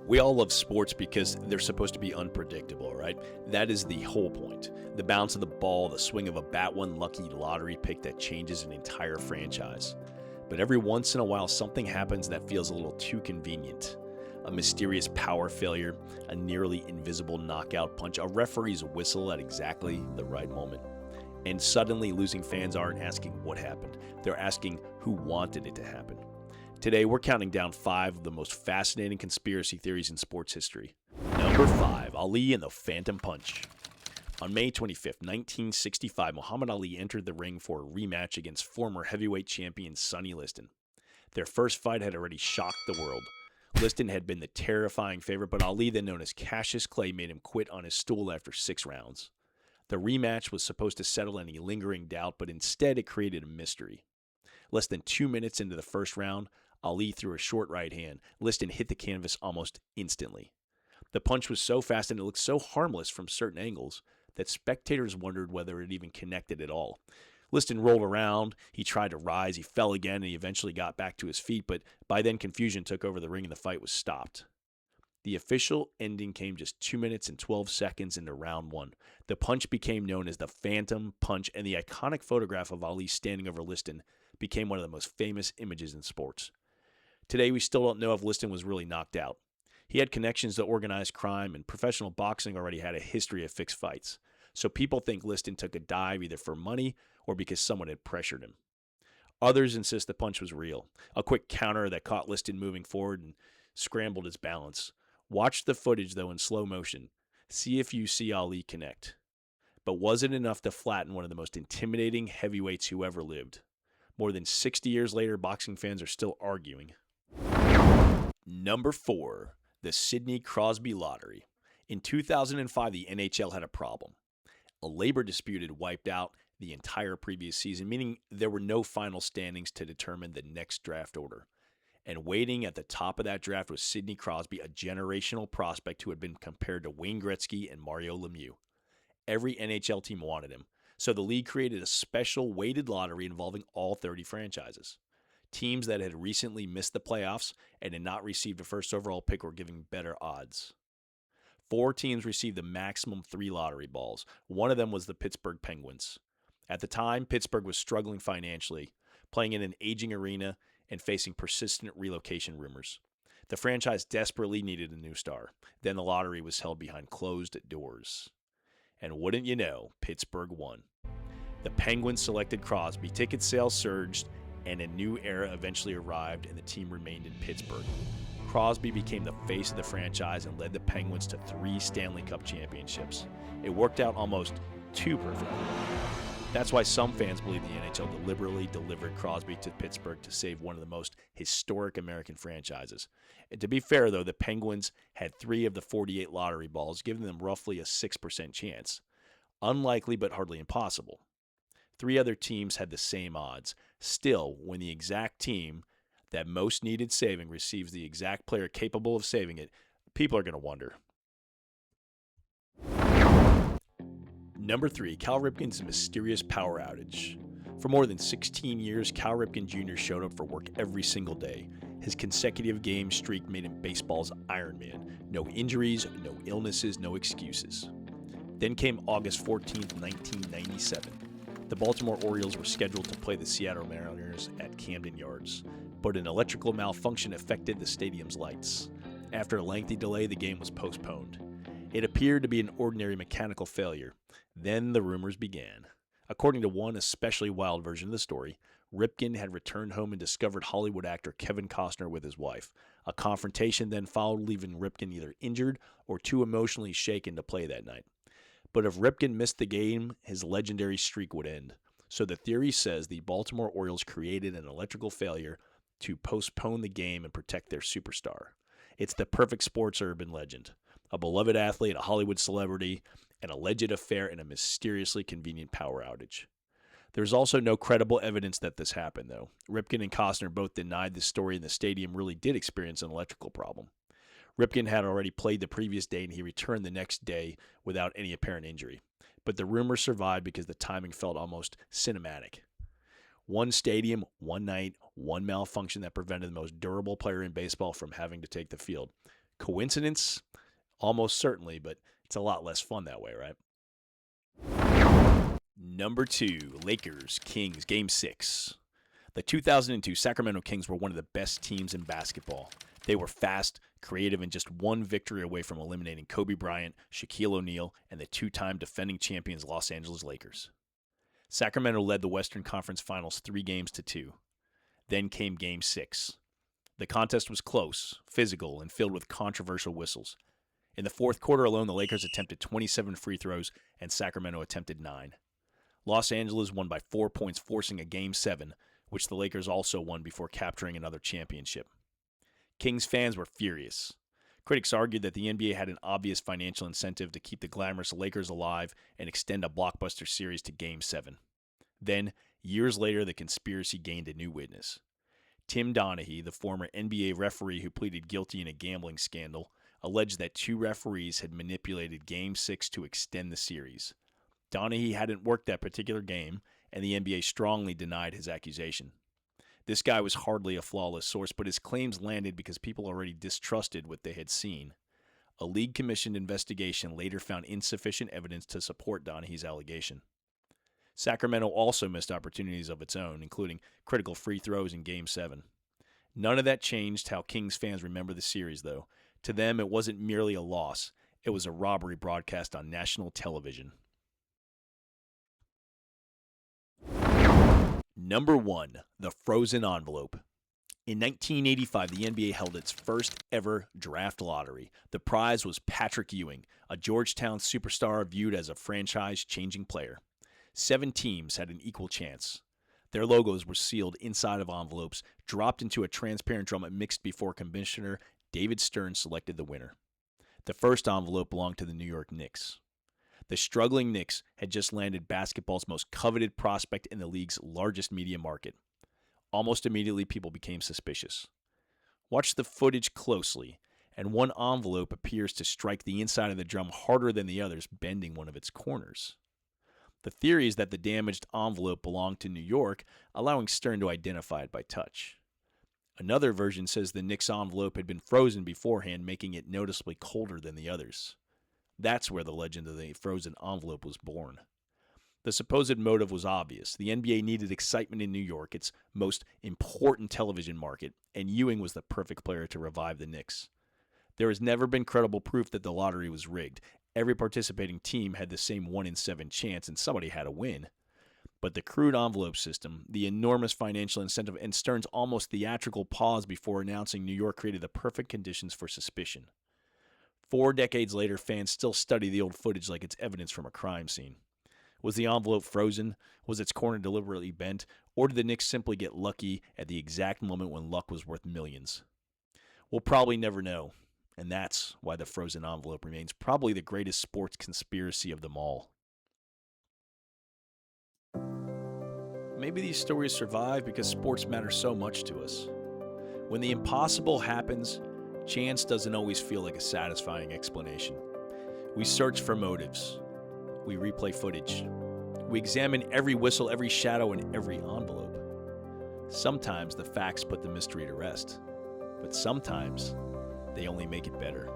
We all love sports because they're supposed to be unpredictable, right? That is the whole point. The bounce of the ball, the swing of a bat-won lucky lottery pick that changes an entire franchise. But every once in a while, something happens that feels a little too convenient. A mysterious power failure, a nearly invisible knockout punch, a referee's whistle at exactly the right moment. And suddenly, losing fans aren't asking what happened. They're asking who wanted it to happen. Today, we're counting down 5 of the most fascinating conspiracy theories in sports history. Number 5, Ali and the Phantom Punch. On May 25, 1965, Muhammed Ali entered the ring for a rematch against former heavyweight champion Sonny Liston. Their first fight had already shocked the world. Liston had been the terrifying favorite, but Ali, then known as Cassius Clay, made him quit on his stool after 6 rounds. The rematch was supposed to settle any lingering doubt, but instead it created a mystery. Less than 2 minutes into the first round, Ali threw a short right hand. Liston hit the canvas almost instantly. The punch was so fast and it looked so harmless from certain angles that spectators wondered whether it even connected at all. Liston rolled around, he tried to rise, he fell again, and he eventually got back to his feet, but by then confusion took over the ring and the fight was stopped. The official ending came just 2 minutes and 12 seconds into round 1. The punch became known as the Phantom Punch, and the iconic photograph of Ali standing over Liston became one of the most famous images in sports. Today, we still don't know if Liston was really knocked out. He had connections to organized crime, and professional boxing already had a history of fixed fights. So people think Liston took a dive either for money or because someone had pressured him. Others insist the punch was real, a quick counter that caught Liston moving forward and scrambled his balance. Watch the footage, though, in slow motion. See if you see Ali connect. But was it enough to flatten one of the most intimidating heavyweights who ever lived? More than 60 years later, boxing fans are still arguing. Number 4, the Sidney Crosby Lottery. In 2005, the NHL had a problem. A labor dispute had wiped out the entire previous season, meaning there were no final standings to determine the next draft order. And waiting at the top of that draft was Sidney Crosby, a generational prospect who had been compared to Wayne Gretzky and Mario Lemieux. Every NHL team wanted him, so the league created a special weighted lottery involving all 30 franchises. Teams that had recently missed the playoffs and had not received a first overall pick were given better odds. 4 teams received the maximum 3 lottery balls. One of them was the Pittsburgh Penguins. At the time, Pittsburgh was struggling financially, playing in an aging arena and facing persistent relocation rumors. The franchise desperately needed a new star. Then the lottery was held behind closed doors. And wouldn't you know, Pittsburgh won. The Penguins selected Crosby, ticket sales surged, and a new era eventually arrived, and the team remained in Pittsburgh. Crosby became the face of the franchise and led the Penguins to 3 Stanley Cup championships. It worked out almost too perfectly. That's why some fans believe the NHL deliberately delivered Crosby to Pittsburgh to save one of the most historic American franchises. And to be fair, though, the Penguins had 3 of the 48 lottery balls, giving them roughly a 6% chance. Unlikely, but hardly impossible. 3 other teams had the same odds. Still, when the exact team that most needed saving receives the exact player capable of saving it, people are going to wonder. Number 3, Cal Ripken's mysterious power outage. For more than 16 years, Cal Ripken Jr. showed up for work every single day. His consecutive game streak made him baseball's Iron Man. No injuries, no illnesses, no excuses. Then came August 14, 1997. The Baltimore Orioles were scheduled to play the Seattle Mariners at Camden Yards, but an electrical malfunction affected the stadium's lights. After a lengthy delay, the game was postponed. It appeared to be an ordinary mechanical failure. Then the rumors began. According to one especially wild version of the story, Ripken had returned home and discovered Hollywood actor Kevin Costner with his wife. A confrontation then followed, leaving Ripken either injured or too emotionally shaken to play that night. But if Ripken missed the game, his legendary streak would end. So the theory says the Baltimore Orioles created an electrical failure to postpone the game and protect their superstar. It's the perfect sports urban legend. A beloved athlete, a Hollywood celebrity, an alleged affair, and a mysteriously convenient power outage. There's also no credible evidence that this happened, though. Ripken and Costner both denied the story, and the stadium really did experience an electrical problem. Ripken had already played the previous day, and he returned the next day without any apparent injury. But the rumor survived because the timing felt almost cinematic. One stadium, one night, one malfunction that prevented the most durable player in baseball from having to take the field. Coincidence? Almost certainly, but it's a lot less fun that way, right? Number 2, Lakers, Kings, Game 6. The 2002 Sacramento Kings were one of the best teams in basketball. They were fast, creative, and just one victory away from eliminating Kobe Bryant, Shaquille O'Neal, and the two-time defending champions Los Angeles Lakers. Sacramento led the Western Conference Finals 3-2. Then came Game 6. The contest was close, physical, and filled with controversial whistles. In the fourth quarter alone, the Lakers attempted 27 free throws, and Sacramento attempted 9. Los Angeles won by 4 points, forcing a Game 7, which the Lakers also won before capturing another championship. Kings fans were furious. Critics argued that the NBA had an obvious financial incentive to keep the glamorous Lakers alive and extend a blockbuster series to Game 7. Then, years later, the conspiracy gained a new witness. Tim Donaghy, the former NBA referee who pleaded guilty in a gambling scandal, alleged that 2 referees had manipulated Game 6 to extend the series. Donaghy hadn't worked that particular game, and the NBA strongly denied his accusation. This guy was hardly a flawless source, but his claims landed because people already distrusted what they had seen. A league-commissioned investigation later found insufficient evidence to support Donaghy's allegation. Sacramento also missed opportunities of its own, including critical free throws in Game 7. None of that changed how Kings fans remember the series, though. To them, it wasn't merely a loss. It was a robbery broadcast on national television. Number 1, the frozen envelope. In 1985, the NBA held its first ever draft lottery. The prize was Patrick Ewing, a Georgetown superstar viewed as a franchise-changing player. 7 teams had an equal chance. Their logos were sealed inside of envelopes, dropped into a transparent drum and mixed before Commissioner David Stern selected the winner. The first envelope belonged to the New York Knicks. The struggling Knicks had just landed basketball's most coveted prospect in the league's largest media market. Almost immediately, people became suspicious. Watch the footage closely, and one envelope appears to strike the inside of the drum harder than the others, bending one of its corners. The theory is that the damaged envelope belonged to New York, allowing Stern to identify it by touch. Another version says the Knicks envelope had been frozen beforehand, making it noticeably colder than the others. That's where the legend of the frozen envelope was born. The supposed motive was obvious. The NBA needed excitement in New York, its most important television market, and Ewing was the perfect player to revive the Knicks. There has never been credible proof that the lottery was rigged. Every participating team had the same 1 in 7 chance, and somebody had to win. But the crude envelope system, the enormous financial incentive, and Stern's almost theatrical pause before announcing New York created the perfect conditions for suspicion. 4 decades later, fans still study the old footage like it's evidence from a crime scene. Was the envelope frozen? Was its corner deliberately bent? Or did the Knicks simply get lucky at the exact moment when luck was worth millions? We'll probably never know, and that's why the frozen envelope remains probably the greatest sports conspiracy of them all. Maybe these stories survive because sports matter so much to us. When the impossible happens, chance doesn't always feel like a satisfying explanation. We search for motives. We replay footage. We examine every whistle, every shadow, and every envelope. Sometimes the facts put the mystery to rest, but sometimes they only make it better.